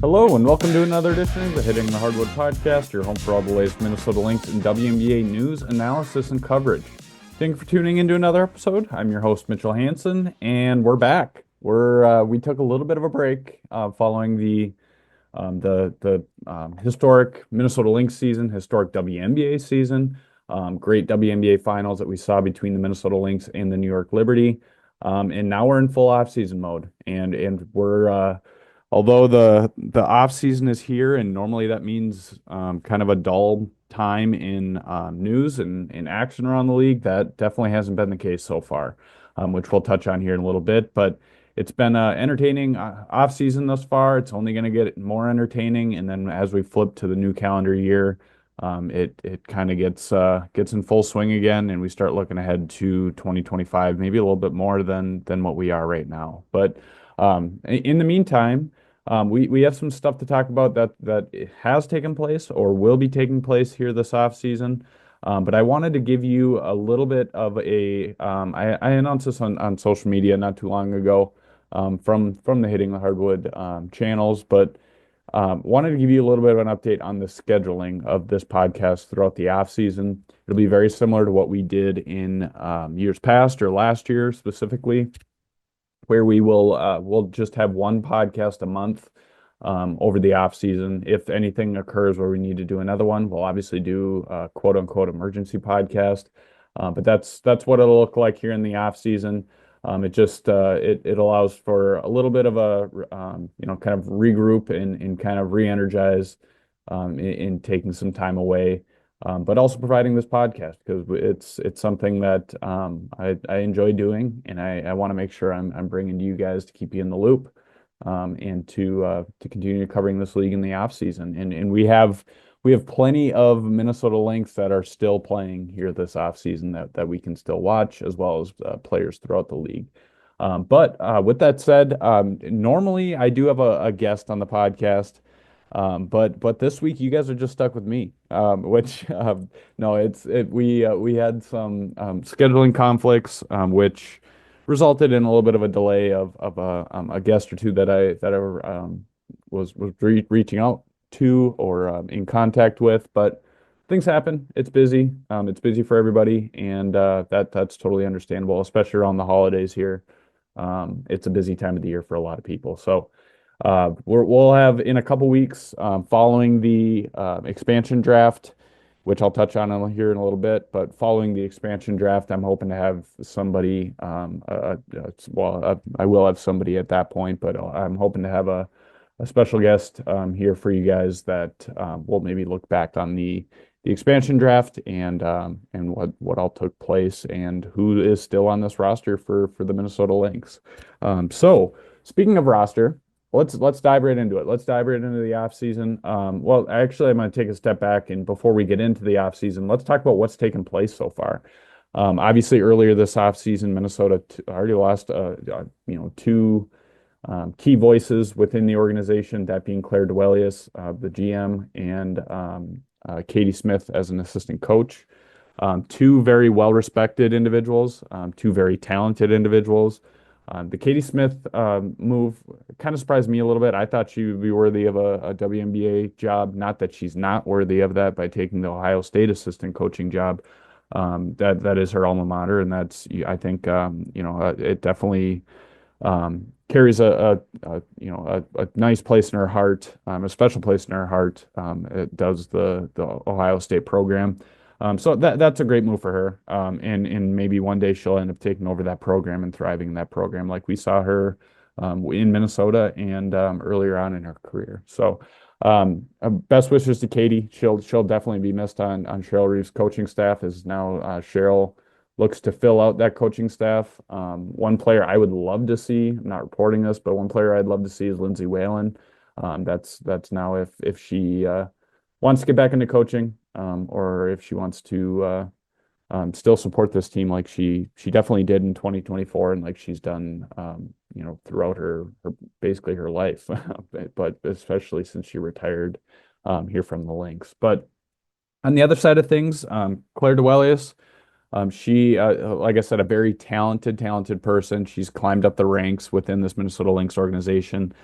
Hello and welcome to another edition of the Hitting the Hardwood podcast, your home for all the latest Minnesota Lynx and WNBA news, analysis, and coverage. Thank you for tuning into another episode. I'm your host, Mitchell Hansen, and we're back. We took a little bit of a break following the historic Minnesota Lynx season, historic WNBA season, great WNBA Finals that we saw between the Minnesota Lynx and the New York Liberty, and now we're in full off-season mode, and we're although the off season is here, and normally that means kind of a dull time in news and in action around the league, that definitely hasn't been the case so far, which we'll touch on here in a little bit. But it's been an entertaining off season thus far. It's only going to get more entertaining, and then as we flip to the new calendar year, it kind of gets in full swing again, and we start looking ahead to 2025, maybe a little bit more than what we are right now. But in the meantime, we have some stuff to talk about that has taken place or will be taking place here this off season. But I wanted to give you a little bit of I announced this on social media not too long ago, from the Hitting the Hardwood channels, but wanted to give you a little bit of an update on the scheduling of this podcast throughout the off season. It'll be very similar to what we did in years past, or last year specifically, where we'll just have one podcast a month over the off season. If anything occurs where we need to do another one, we'll obviously do a quote unquote emergency podcast. But that's what it'll look like here in the off season. It allows for a little bit of a kind of regroup and kind of re-energize in taking some time away. But also providing this podcast because it's something that I enjoy doing, and I want to make sure I'm bringing to you guys to keep you in the loop, and to continue covering this league in the off season. And we have plenty of Minnesota Lynx that are still playing here this off season that we can still watch, as well as players throughout the league. But with that said, normally I do have a guest on the podcast. But this week you guys are just stuck with me, which no, we had some scheduling conflicts, which resulted in a little bit of a delay of a guest or two that I was reaching out to or in contact with. But things happen. It's busy. It's busy for everybody, and that's totally understandable, especially around the holidays here. It's a busy time of the year for a lot of people. So. We'll have in a couple weeks, following the expansion draft, which I'll touch on here in a little bit. But following the expansion draft, I'm hoping to have somebody. I will have somebody at that point, but I'm hoping to have a special guest here for you guys that will maybe look back on the expansion draft and what all took place and who is still on this roster for the Minnesota Lynx. So speaking of roster. Let's dive right into it. Let's dive right into the offseason. Well, actually, I'm going to take a step back, and before we get into the offseason, let's talk about what's taken place so far. Obviously, earlier this offseason, Minnesota already lost two key voices within the organization, that being Claire Duelius, the GM, and Katie Smith as an assistant coach. Two very well-respected individuals, two very talented individuals. The Katie Smith move kind of surprised me a little bit. I thought she would be worthy of a WNBA job. Not that she's not worthy of that by taking the Ohio State assistant coaching job. That is her alma mater, and that's, I think, it definitely carries a nice place in her heart, a special place in her heart. It does the Ohio State program. So that's a great move for her. And maybe one day she'll end up taking over that program and thriving in that program, like we saw her in Minnesota and earlier on in her career. So best wishes to Katie. She'll definitely be missed on Cheryl Reeves' coaching staff, as now Cheryl looks to fill out that coaching staff. One player I would love to see, I'm not reporting this, but one player I'd love to see is Lindsay Whalen. That's now if she wants to get back into coaching, or if she wants to still support this team like she definitely did in 2024, and like she's done throughout her basically her life, but especially since she retired here from the Lynx. But on the other side of things, Claire Duelius, she like I said, a very talented person. She's climbed up the ranks within this Minnesota Lynx organization.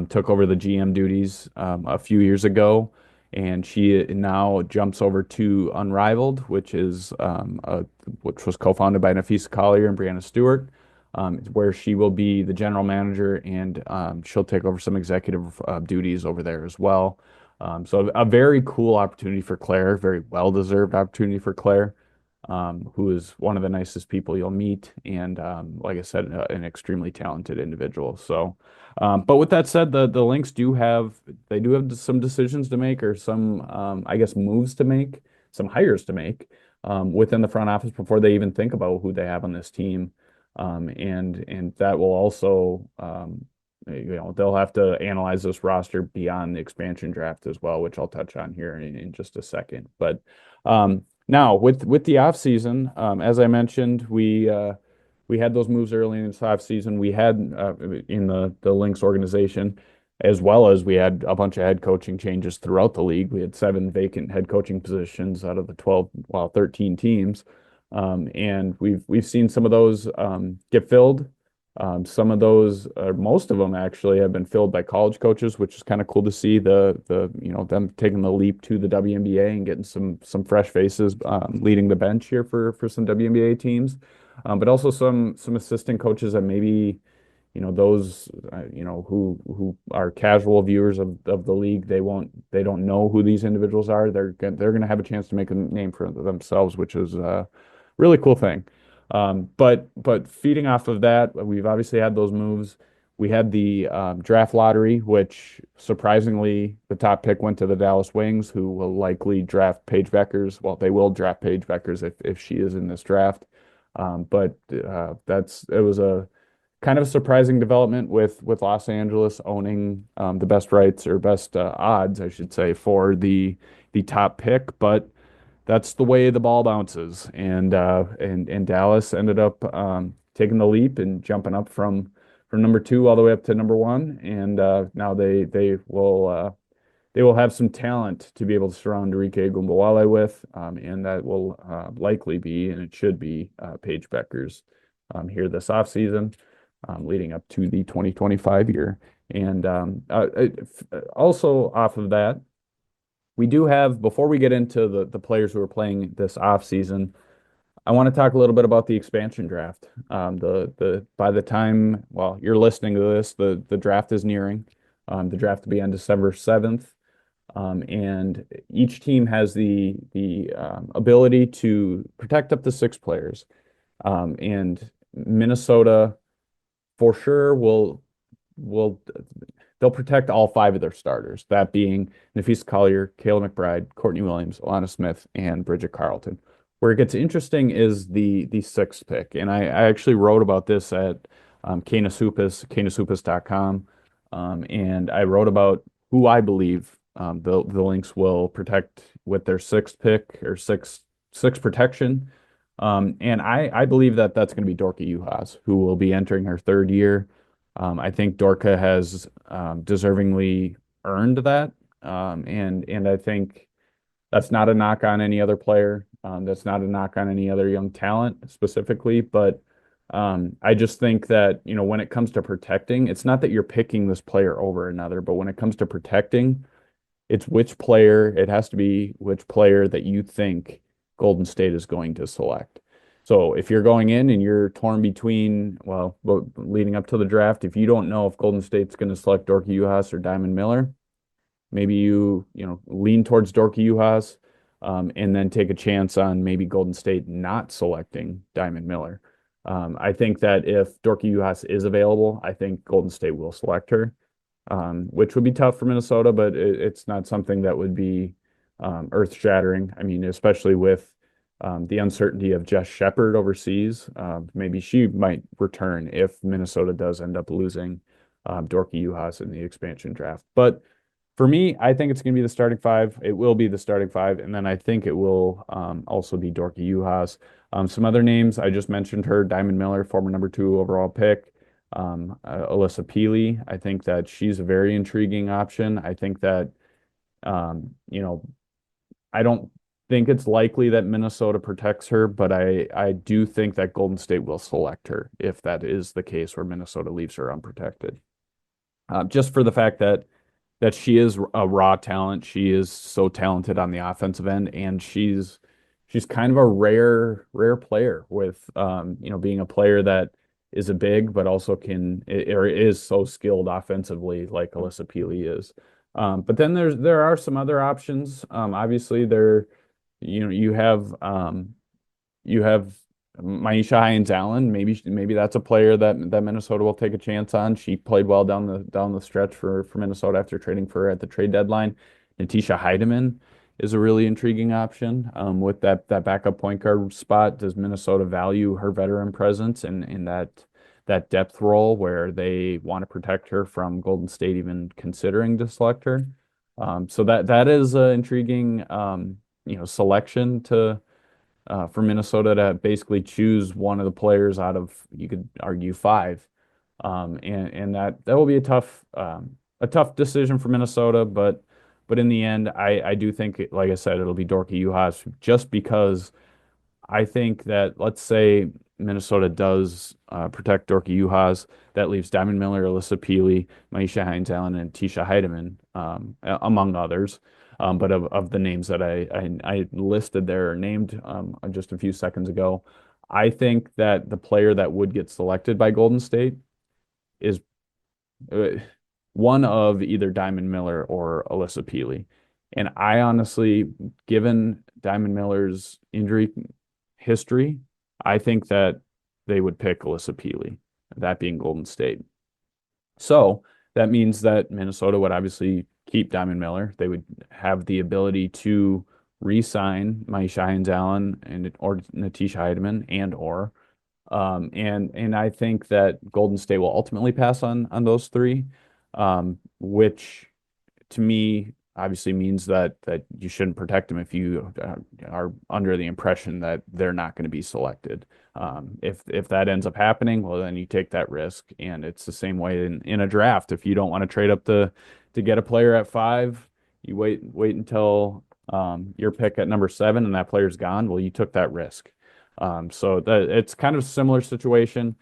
took over the GM duties a few years ago, and she now jumps over to Unrivaled, which was co-founded by Nafisa Collier and Brianna Stewart, where she will be the general manager, and she'll take over some executive duties over there as well. So a very cool opportunity for Claire, very well-deserved opportunity for Claire, who is one of the nicest people you'll meet, and like I said, an extremely talented individual. So, but with that said, the Lynx do have some decisions to make, or some I guess moves to make, some hires to make within the front office before they even think about who they have on this team, and that will also they'll have to analyze this roster beyond the expansion draft as well, which I'll touch on here in just a second. But now with the off season, as I mentioned, we had those moves early in this off season. We had in the Lynx organization, as well as we had a bunch of head coaching changes throughout the league. We had 7 vacant head coaching positions out of the 13 teams, and we've seen some of those get filled. Some of those, most of them actually, have been filled by college coaches, which is kind of cool to see them taking the leap to the WNBA and getting some fresh faces leading the bench here for some WNBA teams, but also some assistant coaches that maybe those who are casual viewers of the league, they don't know who these individuals are. They're gonna have a chance to make a name for themselves, which is a really cool thing. But feeding off of that, we've obviously had those moves. We had the draft lottery, which surprisingly the top pick went to the Dallas Wings, who will likely draft Paige Beckers. Well, they will draft Paige Beckers if she is in this draft. But it was a kind of a surprising development with Los Angeles owning the best rights, or best odds, I should say, for the top pick. But that's the way the ball bounces, and Dallas ended up taking the leap and jumping up from number 2 all the way up to number 1, and now they will have some talent to be able to surround Enrique Gumbawale with, and that will likely be, and it should be, Paige Beckers here this offseason, leading up to the 2025 year. And also off of that, we do have, before we get into the players who are playing this offseason, I want to talk a little bit about the expansion draft. By the time, well, you're listening to this, the draft is nearing. The draft will be on December 7th. And each team has the ability to protect up to 6 players. And Minnesota for sure will they'll protect all 5 of their starters, that being Nafisa Collier, Kayla McBride, Courtney Williams, Alana Smith, and Bridget Carlton. Where it gets interesting is the 6th pick, and I actually wrote about this at Canis Hoopus, canishoopus.com, and I wrote about who I believe the Lynx will protect with their 6th pick, or six protection. And I believe that that's going to be Dorka Juhas, who will be entering her 3rd year. I think Dorka has deservingly earned that. And I think that's not a knock on any other player. That's not a knock on any other young talent specifically. But I just think that, when it comes to protecting, it's not that you're picking this player over another, but when it comes to protecting, it has to be which player that you think Golden State is going to select. So if you're going in and you're torn between, well, leading up to the draft, if you don't know if Golden State's going to select Dorka Juhas or Diamond Miller, maybe you lean towards Dorka Juhas, and then take a chance on maybe Golden State not selecting Diamond Miller. I think that if Dorka Juhas is available, I think Golden State will select her, which would be tough for Minnesota, but it's not something that would be earth-shattering. I mean, especially with the uncertainty of Jess Shepard overseas. Maybe she might return if Minnesota does end up losing Dorka Juhas in the expansion draft. But for me, I think it's going to be the starting 5. It will be the starting 5, and then I think it will also be Dorka Juhas. Some other names, I just mentioned her, Diamond Miller, former number 2 overall pick. Alyssa Peely, I think that she's a very intriguing option. I think that, I don't think it's likely that Minnesota protects her, but I do think that Golden State will select her if that is the case where Minnesota leaves her unprotected. just for the fact that she is a raw talent. She is so talented on the offensive end, and she's kind of a rare player with being a player that is a big but also or is so skilled offensively like Alyssa Peely is. But then there are some other options. Obviously there you have Maisha Hines-Allen. Maybe that's a player that Minnesota will take a chance on. She played well down the stretch for Minnesota after trading for her at the trade deadline. Natisha Heidemann is a really intriguing option. With that backup point guard spot, does Minnesota value her veteran presence in that depth role where they want to protect her from Golden State even considering to select her? So that is an intriguing selection to for Minnesota to basically choose one of the players out of, you could argue, five. And that will be a tough decision for Minnesota, but in the end, I do think, like I said, it'll be Dorky Juhas just because I think that, let's say Minnesota does protect Dorky Juhas. That leaves Diamond Miller, Alyssa Peely, Maisha Hines-Allen, and Tisha Heidemann, among others. But of the names that I listed there or named just a few seconds ago, I think that the player that would get selected by Golden State is uh, one of either Diamond Miller or Alyssa Peely. And I honestly, given Diamond Miller's injury history, I think that they would pick Alyssa Peely, that being Golden State. So that means that Minnesota would obviously keep Diamond Miller. They would have the ability to re-sign Maisha Hines-Allen and or Natisha Heidemann and I think that Golden State will ultimately pass on those three, which to me obviously means that you shouldn't protect them if you are under the impression that they're not going to be selected. If that ends up happening, well, then you take that risk, and it's the same way in a draft. If you don't want to trade up to get a player at five, you wait until your pick at number seven, and that player's gone. Well, you took that risk. So it's kind of a similar situation.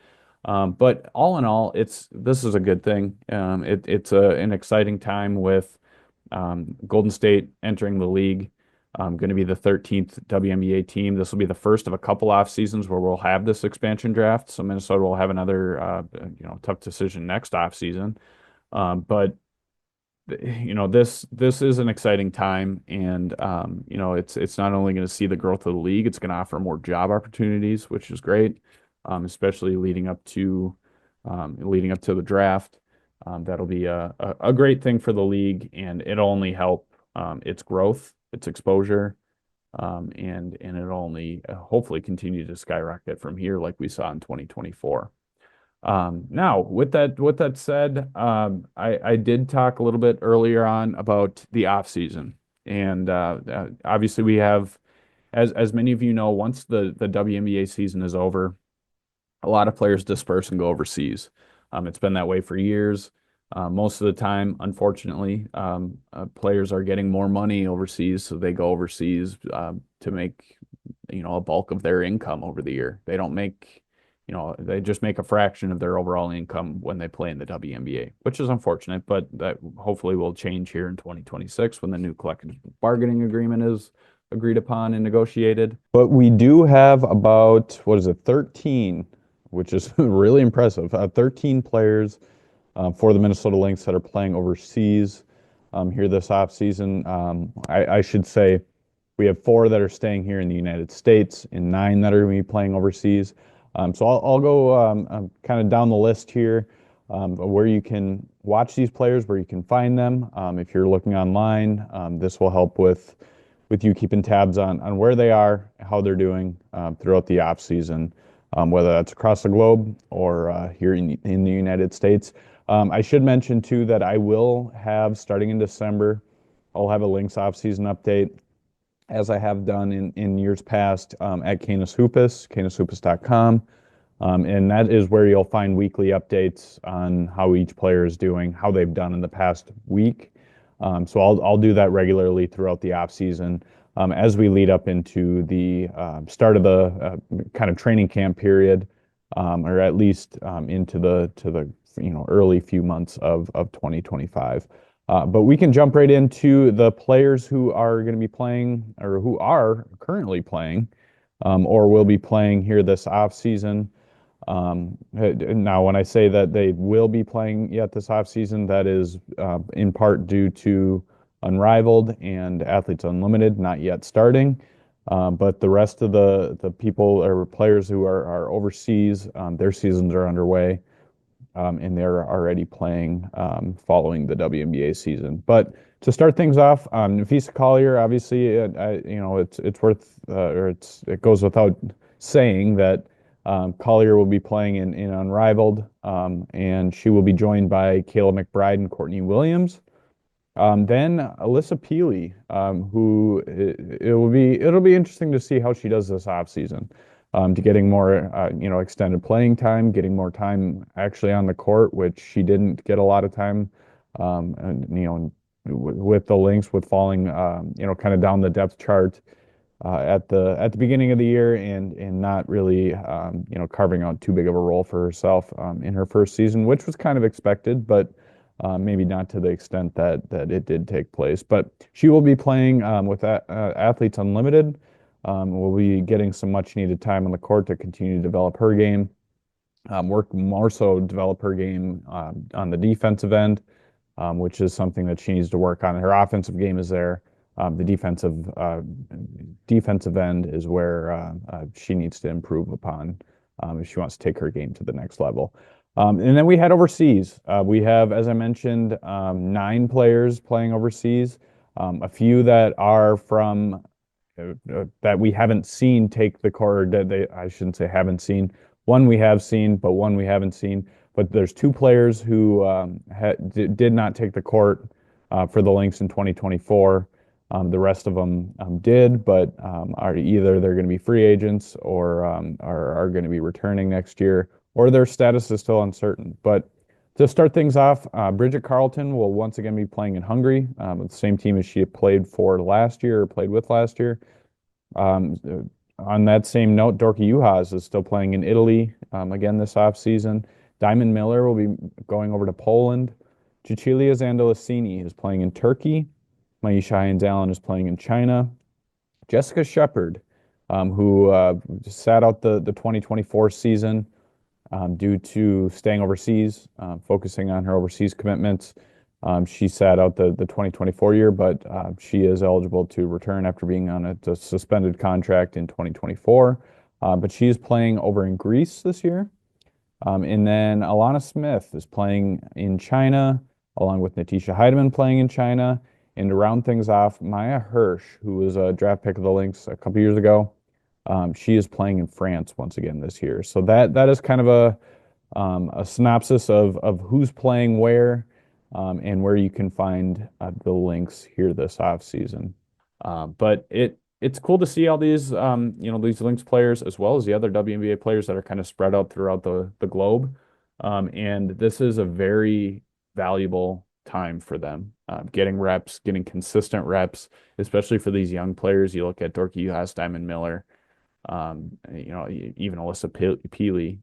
But all in all, this is a good thing. It's an exciting time with Golden State entering the league. Going to be the 13th WNBA team. This will be the first of a couple off seasons where we'll have this expansion draft. So Minnesota will have another tough decision next off season. But this is an exciting time, and it's not only going to see the growth of the league, it's going to offer more job opportunities, which is great, especially leading up to the draft. That'll be a great thing for the league, and it'll only help its growth, its exposure, and it'll only hopefully continue to skyrocket from here, like we saw in 2024. Now, with that said, I did talk a little bit earlier on about the off season, and obviously we have, as many of you know, once the WNBA season is over, a lot of players disperse and go overseas. It's been that way for years. Most of the time, unfortunately, players are getting more money overseas, so they go overseas to make, a bulk of their income over the year. They don't make, they just make a fraction of their overall income when they play in the WNBA, which is unfortunate, but that hopefully will change here in 2026 when the new collective bargaining agreement is agreed upon and negotiated. But we do have about, what is it, 13, which is really impressive, 13 players for the Minnesota Lynx that are playing overseas here this offseason. I should say we have 4 that are staying here in the United States and 9 that are going to be playing overseas. So I'll go kind of down the list here where you can watch these players, where you can find them. If you're looking online, this will help with you keeping tabs on where they are, how they're doing throughout the off season, whether that's across the globe or here in the United States. I should mention too that I will have, starting in December, I'll have a Lynx off-season update, as I have done in years past, at Canis Hoopus, canishoopus.com. And that is where you'll find weekly updates on how each player is doing, how they've done in the past week. So I'll do that regularly throughout the off season as we lead up into the start of the kind of training camp period, or at least into the early few months of 2025. But we can jump right into the players who are going to be playing or who are currently playing or will be playing here this off season. Now, when I say that they will be playing yet this offseason, that is in part due to Unrivaled and Athletes Unlimited not yet starting. But the rest of the people or players who are overseas, their seasons are underway, and they're already playing following the WNBA season. But to start things off, Nafisa Collier, obviously, it's worth or it goes without saying that Collier will be playing in Unrivaled, and she will be joined by Kayla McBride and Courtney Williams. Then Alyssa Peely, who it'll be interesting to see how she does this offseason, to getting more extended playing time, getting more time actually on the court, which she didn't get a lot of time, and with the Lynx with falling kind of down the depth chart at the beginning of the year and not really carving out too big of a role for herself in her first season, which was kind of expected, but maybe not to the extent that it did take place. But she will be playing with Athletes Unlimited. Will be getting some much needed time on the court to continue to develop her game, work more so develop her game on the defensive end, which is something that she needs to work on. Her offensive game is there. The defensive end is where she needs to improve upon if she wants to take her game to the next level. And then we head overseas. We have, as I mentioned, 9 players playing overseas. A few that are from that we haven't seen take the court. I shouldn't say haven't seen. One we have seen, but one we haven't seen. But there's 2 players who did not take the court for the Lynx in 2024. The rest of them did, but are either they're going to be free agents or are going to be returning next year, or their status is still uncertain. But to start things off, Bridget Carlton will once again be playing in Hungary, the same team as she played for last year or played with last year. On that same note, Dorky Juhas is still playing in Italy again this offseason. Diamond Miller will be going over to Poland. Cecilia Zandalicini is playing in Turkey. Maisha Hines-Allen is playing in China. Jessica Shepard, who sat out the 2024 season due to staying overseas, focusing on her overseas commitments. She sat out the 2024 year, but she is eligible to return after being on a suspended contract in 2024. But she is playing over in Greece this year. And then Alana Smith is playing in China, along with Natisha Heidemann playing in China. And to round things off, Maya Hirsch, who was a draft pick of the Lynx a couple years ago, she is playing in France once again this year. So that is kind of a synopsis of who's playing where and where you can find the Lynx here this offseason. But it's cool to see all these these Lynx players as well as the other WNBA players that are kind of spread out throughout the globe. And this is a very valuable time for them, getting reps, getting consistent reps, especially for these young players. You look at Dorky Juhas, Diamond Miller, even Alyssa Peely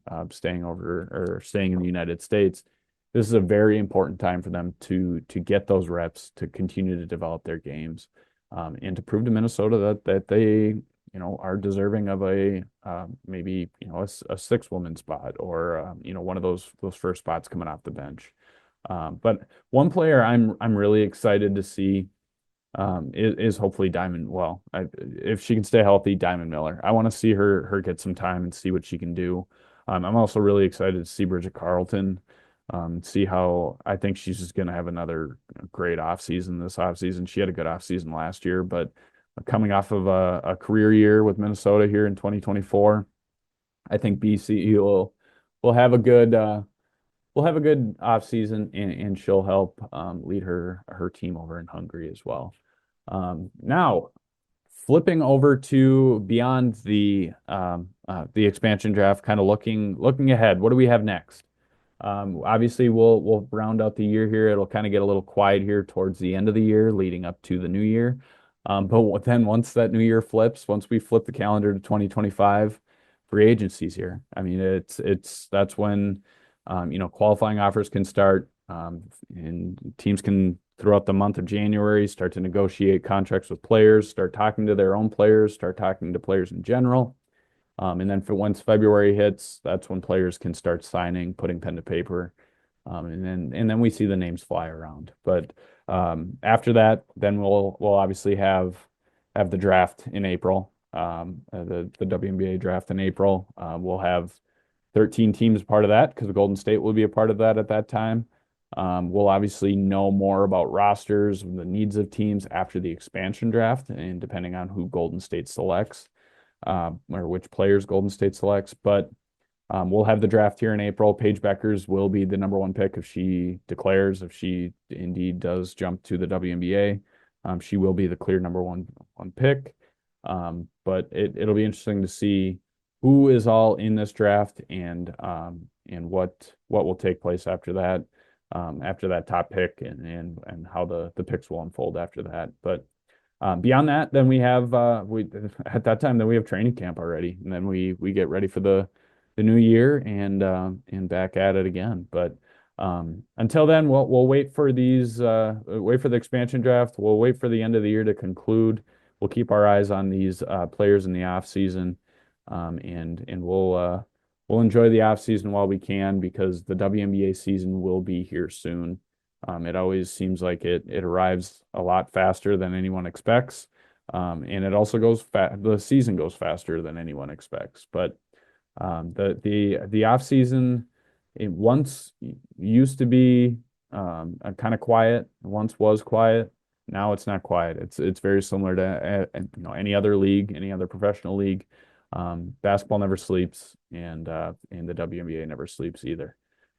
staying in the United States. This is a very important time for them to get those reps, to continue to develop their games, and to prove to Minnesota that they are deserving of a maybe a 6-woman spot or one of those first spots coming off the bench. But one player I'm really excited to see is hopefully Diamond. Well, if she can stay healthy, Diamond Miller. I want to see her get some time and see what she can do. I'm also really excited to see Bridget Carlton. See how I think she's just going to have another great offseason this offseason. She had a good offseason last year, but coming off of a career year with Minnesota here in 2024, I think BC will have a good offseason and she'll help lead her team over in Hungary as well. Now flipping over to beyond the expansion draft, kind of looking ahead. What do we have next? Obviously, we'll round out the year here. It'll kind of get a little quiet here towards the end of the year, leading up to the new year. But then once that new year flips, once we flip the calendar to 2025, free agency's here. I mean, that's when Qualifying offers can start, and teams can, throughout the month of January, start to negotiate contracts with players, start talking to their own players, start talking to players in general. And then for once February hits, that's when players can start signing, putting pen to paper. And then we see the names fly around. But after that, then we'll obviously have the draft in April, the WNBA draft in April. We'll have 13 teams part of that because Golden State will be a part of that at that time. We'll obviously know more about rosters, the needs of teams after the expansion draft, and depending on who Golden State selects, or which players Golden State selects. But we'll have the draft here in April. Paige Beckers will be the number one pick if she declares, if she indeed does jump to the WNBA. She will be the clear number one pick. But it'll be interesting to see who is all in this draft and what will take place after that top pick and how the picks will unfold after that. But beyond that, then we have at that time then we have training camp already, and then we get ready for the new year and back at it again. But until then, we'll wait for wait for the expansion draft. We'll wait for the end of the year to conclude. We'll keep our eyes on these players in the off season, and we'll enjoy the off season while we can, because the WNBA season will be here soon. It always seems like it arrives a lot faster than anyone expects, and it also the season goes faster than anyone expects. But the off season, it once used to be kind of quiet. Once was quiet. Now it's not quiet. It's very similar to any other league, any other professional league. Basketball never sleeps, and the WNBA never sleeps either.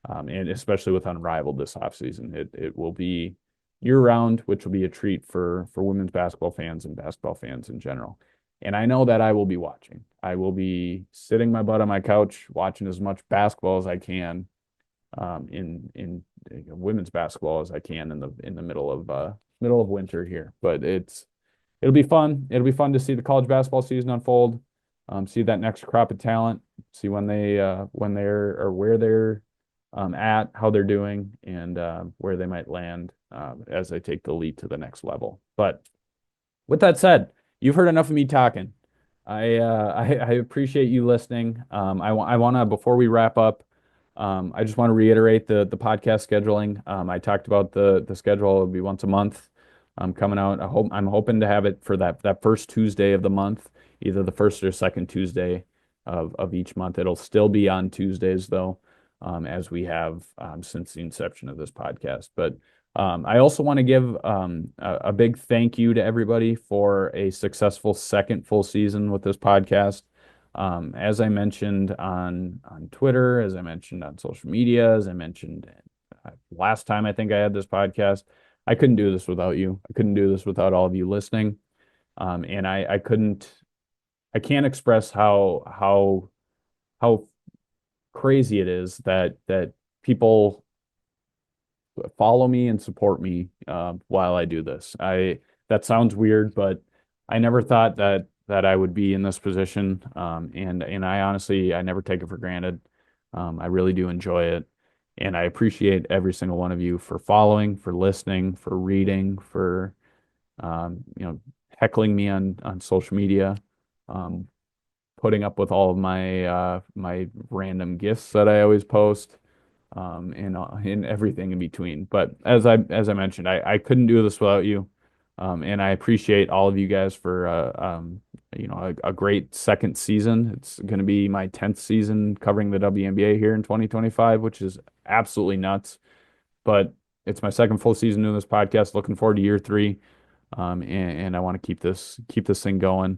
And especially with Unrivaled this offseason, it will be year round, which will be a treat for women's basketball fans and basketball fans in general. And I know that I will be watching. I will be sitting my butt on my couch watching as much basketball as I can, in women's basketball as I can in the middle of winter here. But it'll be fun. It'll be fun to see the college basketball season unfold. See that next crop of talent. See when they're or where they're at, how they're doing, and where they might land as they take the lead to the next level. But with that said, you've heard enough of me talking. I appreciate you listening. I want to, before we wrap up, I just want to reiterate the podcast scheduling. I talked about the schedule. It'll be once a month, coming out. I'm hoping to have it for that first Tuesday of the month, either the first or second Tuesday of each month. It'll still be on Tuesdays though, as we have since the inception of this podcast. But I also want to give a big thank you to everybody for a successful second full season with this podcast. As I mentioned on Twitter, as I mentioned on social media, as I mentioned last time I think I had this podcast, I couldn't do this without you. I couldn't do this without all of you listening. And I can't express how crazy it is that people follow me and support me while I do this. That sounds weird, but I never thought that I would be in this position. And I honestly, I never take it for granted. I really do enjoy it. And I appreciate every single one of you for following, for listening, for reading, for heckling me on social media, putting up with all of my random gifts that I always post, and everything in between. But as I mentioned, I couldn't do this without you, and I appreciate all of you guys for a great second season. It's going to be my 10th season covering the WNBA here in 2025, which is absolutely nuts. But it's my second full season doing this podcast. Looking forward to year 3, and I want to keep this thing going.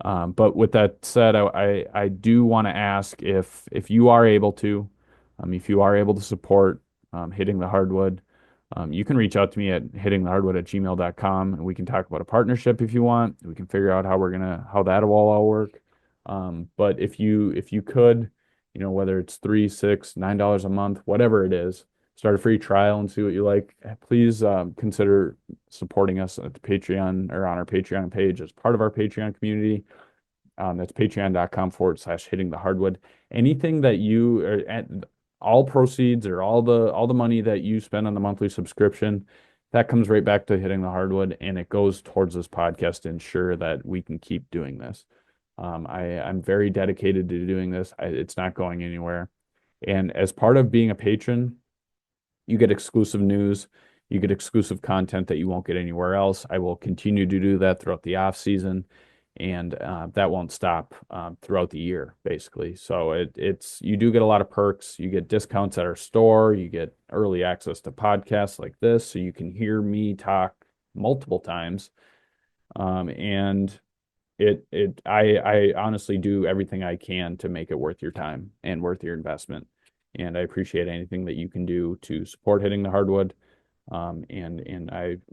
But with that said, I do want to ask if you are able to, if you are able to support Hitting the Hardwood, you can reach out to me at hittingthehardwood@gmail.com, and we can talk about a partnership if you want. We can figure out how that will all work. But if you could, whether it's $3, $6, $9 a month, whatever it is, start a free trial and see what you like. Please consider supporting us at the Patreon or on our Patreon page as part of our Patreon community. That's patreon.com/hitting the hardwood. Anything that all proceeds or all the money that you spend on the monthly subscription, that comes right back to Hitting the Hardwood, and it goes towards this podcast to ensure that we can keep doing this. I'm very dedicated to doing this. It's not going anywhere. And as part of being a patron, you get exclusive news, you get exclusive content that you won't get anywhere else. I will continue to do that throughout the off season, and that won't stop throughout the year, basically. So it's you do get a lot of perks. You get discounts at our store. You get early access to podcasts like this, so you can hear me talk multiple times. And I honestly do everything I can to make it worth your time and worth your investment. And I appreciate anything that you can do to support Hitting the Hardwood.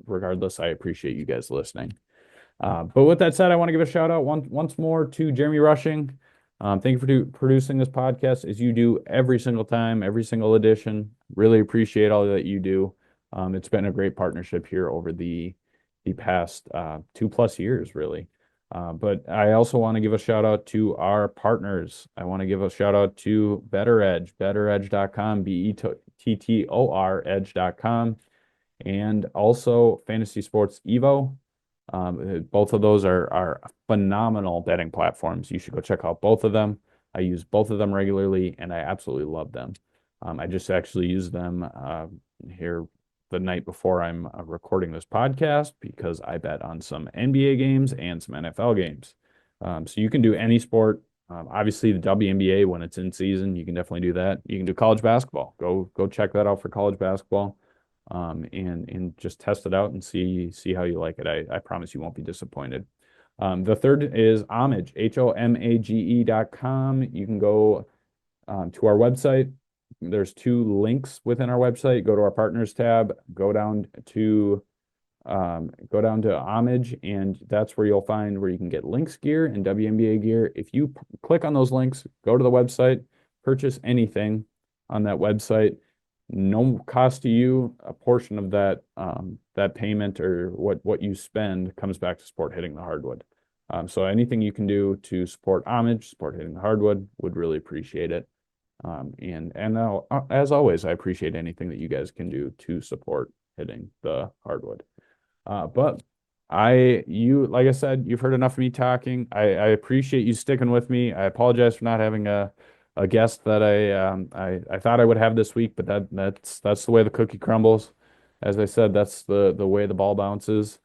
Regardless, I appreciate you guys listening. But with that said, I want to give a shout out once more to Jeremy Rushing. Thank you for producing this podcast as you do every single time, every single edition. Really appreciate all that you do. It's been a great partnership here over the past 2+ years, really. But I also want to give a shout out to our partners. I want to give a shout out to betteredge.com, BETTOR edge.com, and also Fantasy Sports Evo. Both of those are phenomenal betting platforms. You should go check out both of them. I use both of them regularly, and I absolutely love them. I just actually use them here the night before I'm recording this podcast because I bet on some NBA games and some NFL games. So you can do any sport. Obviously, the WNBA when it's in season, you can definitely do that. You can do college basketball. Go check that out for college basketball, and just test it out and see how you like it. I promise you won't be disappointed. The third is Homage, HOMAGE.com. You can go to our website. There's 2 links within our website. Go to our partners tab, go down to Homage, and that's where you'll find where you can get Lynx gear and WNBA gear. If you click on those links, go to the website, purchase anything on that website, no cost to you. A portion of that payment or what you spend comes back to support Hitting the Hardwood. So anything you can do to support Homage, support Hitting the Hardwood, would really appreciate it. As always, I appreciate anything that you guys can do to support Hitting the Hardwood. But like I said, you've heard enough of me talking. I appreciate you sticking with me. I apologize for not having a guest that I thought I would have this week, but that's the way the cookie crumbles. As I said, that's the way the ball bounces,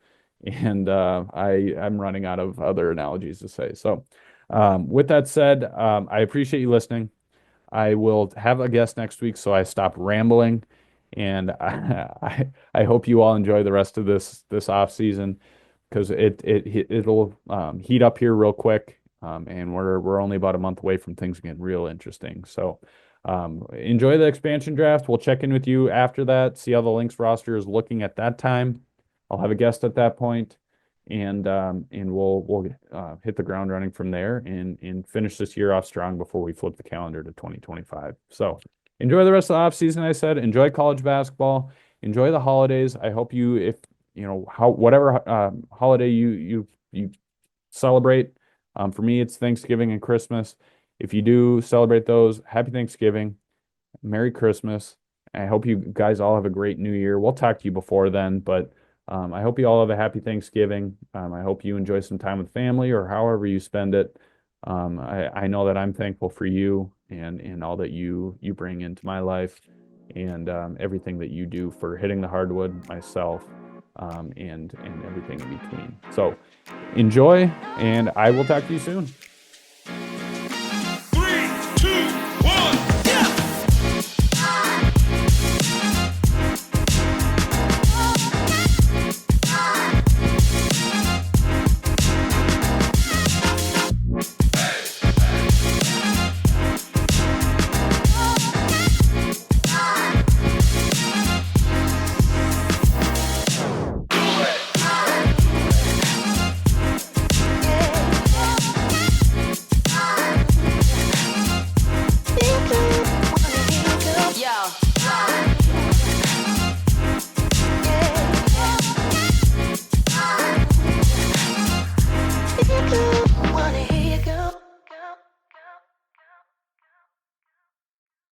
and I'm running out of other analogies to say. So, with that said, I appreciate you listening. I will have a guest next week, so I stop rambling, and I hope you all enjoy the rest of this off season because it'll heat up here real quick, and we're only about a month away from things getting real interesting. So enjoy the expansion draft. We'll check in with you after that, see how the Lynx roster is looking at that time. I'll have a guest at that point, and we'll hit the ground running from there and finish this year off strong before we flip the calendar to 2025. So enjoy the rest of the off season. I said, enjoy college basketball, enjoy the holidays. I hope whatever holiday you celebrate. For me, it's Thanksgiving and Christmas. If you do celebrate those, happy Thanksgiving, Merry Christmas. I hope you guys all have a great New Year. We'll talk to you before then, but I hope you all have a happy Thanksgiving. I hope you enjoy some time with family or however you spend it. I know that I'm thankful for you and all that you bring into my life and everything that you do for Hitting the Hardwood, myself, and everything in between. So enjoy, and I will talk to you soon.